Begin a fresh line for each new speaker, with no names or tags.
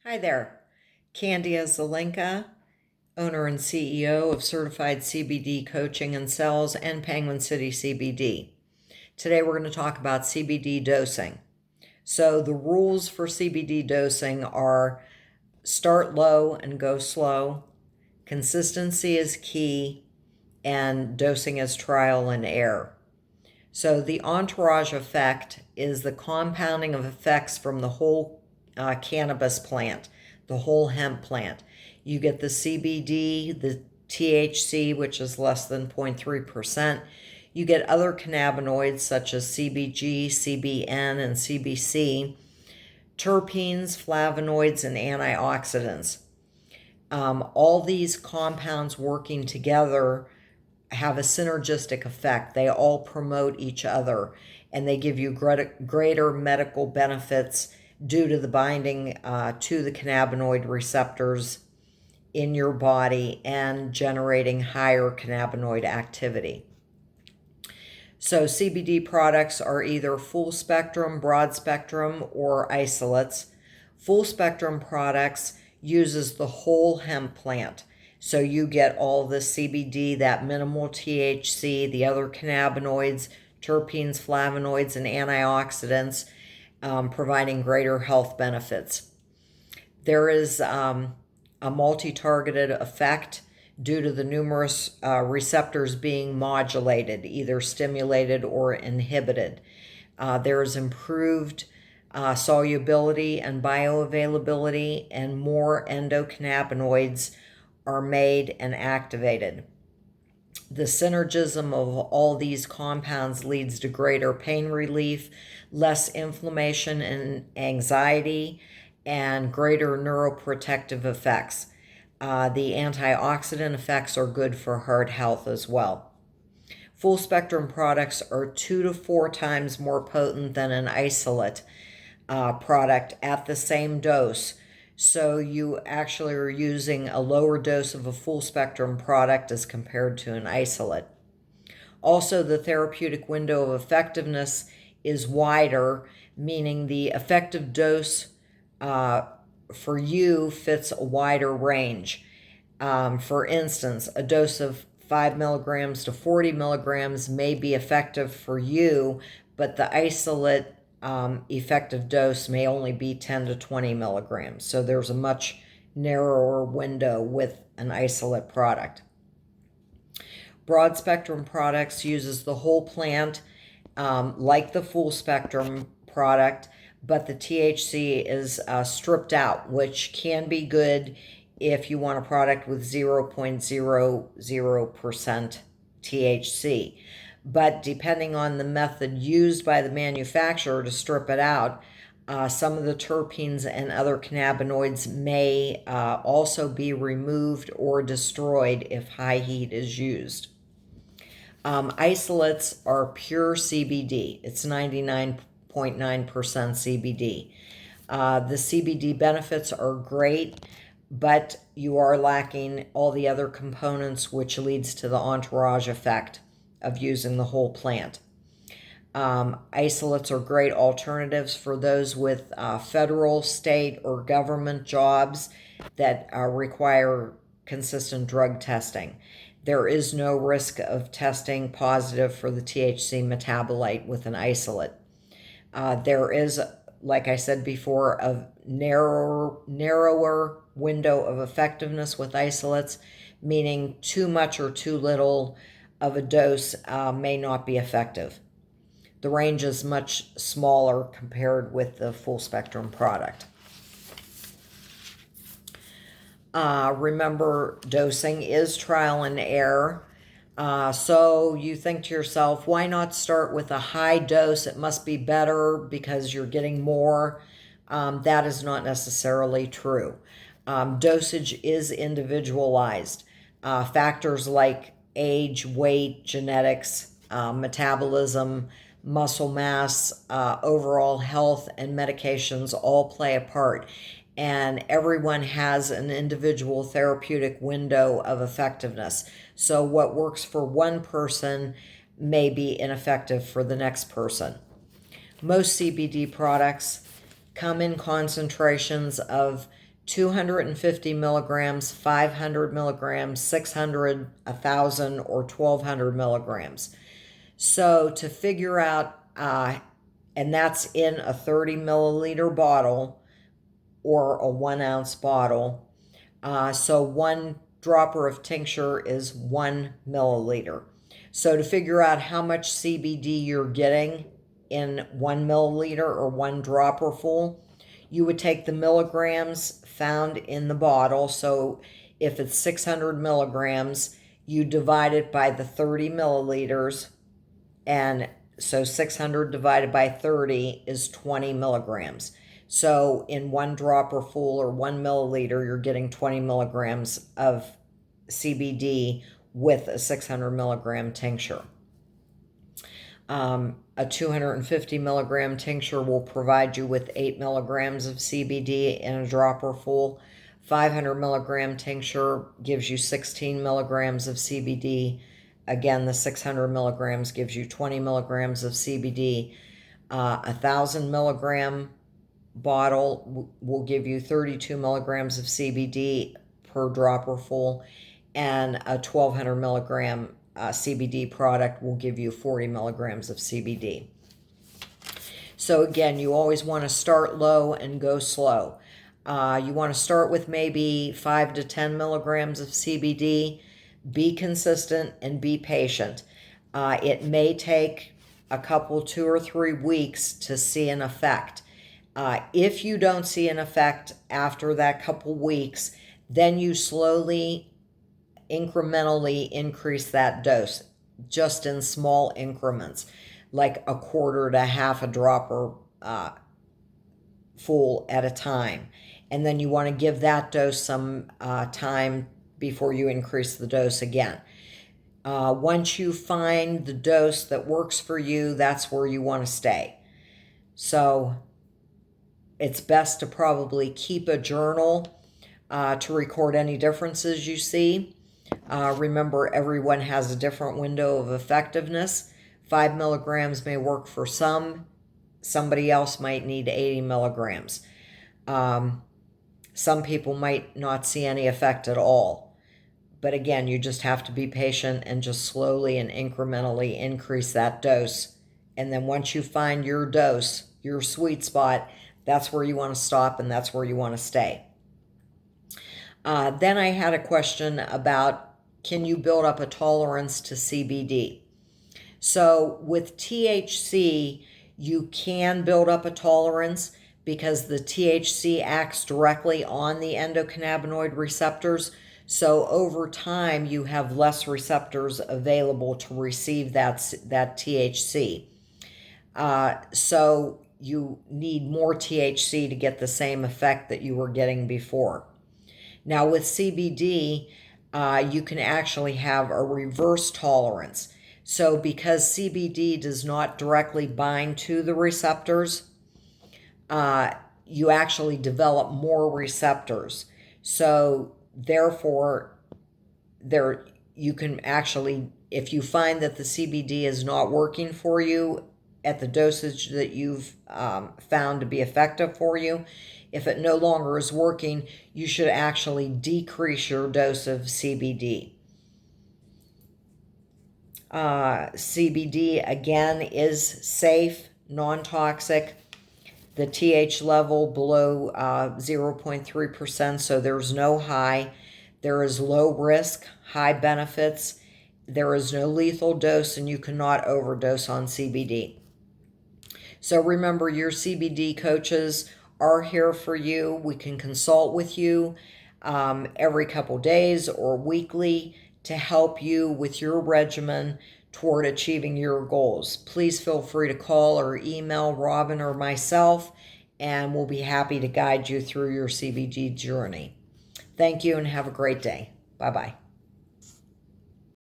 Hi there, Candia Zelenka, owner and CEO of Certified CBD Coaching and Sales and Penguin City CBD. Today we're going to talk about CBD dosing. So the rules for CBD dosing are start low and go slow, consistency is key, and dosing is trial and error. So the entourage effect is the compounding of effects from the whole cannabis plant, the whole hemp plant. You get the CBD, the THC, which is less than 0.3%. You get other cannabinoids such as CBG, CBN, and CBC, terpenes, flavonoids, and antioxidants. All these compounds working together have a synergistic effect. They all promote each other and they give you greater medical benefits due to the binding to the cannabinoid receptors in your body and generating higher cannabinoid activity. So CBD products are either full spectrum, broad spectrum, or isolates. Full spectrum products uses the whole hemp plant. So you get all the CBD, that minimal THC, the other cannabinoids, terpenes, flavonoids, and antioxidants, providing greater health benefits. There is a multi-targeted effect due to the numerous receptors being modulated, either stimulated or inhibited. There is improved solubility and bioavailability, and more endocannabinoids are made and activated. The synergism of all these compounds leads to greater pain relief, less inflammation and anxiety, and greater neuroprotective effects. The antioxidant effects are good for heart health as well. Full spectrum products are 2 to 4 times more potent than an isolate product at the same dose. So you actually are using a lower dose of a full spectrum product as compared to an isolate. Also, the therapeutic window of effectiveness is wider, meaning the effective dose for you fits a wider range. For instance, a dose of 5 milligrams to 40 milligrams may be effective for you, but the isolate effective dose may only be 10 to 20 milligrams. So there's a much narrower window with an isolate product. Broad spectrum products uses the whole plant, like the full spectrum product, but the THC is stripped out, which can be good if you want a product with 0.00% THC. But depending on the method used by the manufacturer to strip it out, some of the terpenes and other cannabinoids may also be removed or destroyed if high heat is used. Isolates are pure CBD. It's 99.9% CBD. The CBD benefits are great, but you are lacking all the other components, which leads to the entourage effect of using the whole plant. Isolates are great alternatives for those with federal, state, or government jobs that require consistent drug testing. There is no risk of testing positive for the THC metabolite with an isolate. There is, like I said before, a narrower window of effectiveness with isolates, meaning too much or too little of a dose may not be effective. The range is much smaller compared with the full spectrum product. Remember, dosing is trial and error. So you think to yourself, why not start with a high dose? It must be better because you're getting more. That is not necessarily true. Dosage is individualized. Factors like age, weight, genetics, metabolism, muscle mass, overall health, and medications all play a part. And everyone has an individual therapeutic window of effectiveness. So what works for one person may be ineffective for the next person. Most CBD products come in concentrations of 250 milligrams, 500 milligrams, 600, 1,000, or 1,200 milligrams. So to figure out, and that's in a 30 milliliter bottle or a 1 ounce bottle. So 1 dropper of tincture is 1 milliliter. So to figure out how much CBD you're getting in 1 milliliter or 1 dropper full, you would take the milligrams found in the bottle. So if it's 600 milligrams, you divide it by the 30 milliliters. And so 600 divided by 30 is 20 milligrams. So in 1 dropper full or 1 milliliter, you're getting 20 milligrams of CBD with a 600 milligram tincture. A 250 milligram tincture will provide you with 8 milligrams of CBD in a dropper full. 500 milligram tincture gives you 16 milligrams of CBD. Again, the 600 milligrams gives you 20 milligrams of CBD. 1,000 milligram bottle will give you 32 milligrams of CBD per dropper full, and a 1,200 milligram CBD product will give you 40 milligrams of CBD. So again, you always want to start low and go slow. You want to start with maybe 5 to 10 milligrams of CBD. Be consistent and be patient. It may take a couple, 2 or 3 weeks to see an effect. If you don't see an effect after that couple weeks, then you slowly, incrementally increase that dose, just in small increments, like a quarter to half a dropper full at a time. And then you want to give that dose some time before you increase the dose again. Once you find the dose that works for you, that's where you want to stay. So it's best to probably keep a journal to record any differences you see. Remember, everyone has a different window of effectiveness. 5 milligrams may work for some. Somebody else might need 80 milligrams. Some people might not see any effect at all. But again, you just have to be patient and just slowly and incrementally increase that dose. And then once you find your dose, your sweet spot, that's where you want to stop and that's where you want to stay. Then I had a question about, can you build up a tolerance to CBD? So with THC, you can build up a tolerance because the THC acts directly on the endocannabinoid receptors. So over time, you have less receptors available to receive that THC. So you need more THC to get the same effect that you were getting before. Now with CBD, you can actually have a reverse tolerance. So because CBD does not directly bind to the receptors, you actually develop more receptors. So therefore, you can actually, if you find that the CBD is not working for you at the dosage that you've found to be effective for you, if it no longer is working, you should actually decrease your dose of CBD. CBD, again, is safe, non-toxic. The TH level below 0.3%, so there's no high. There is low risk, high benefits. There is no lethal dose, and you cannot overdose on CBD. So remember, your CBD coaches are here for you. We can consult with you every couple days or weekly to help you with your regimen toward achieving your goals. Please feel free to call or email Robin or myself, and we'll be happy to guide you through your CBD journey. Thank you and have a great day. Bye-bye.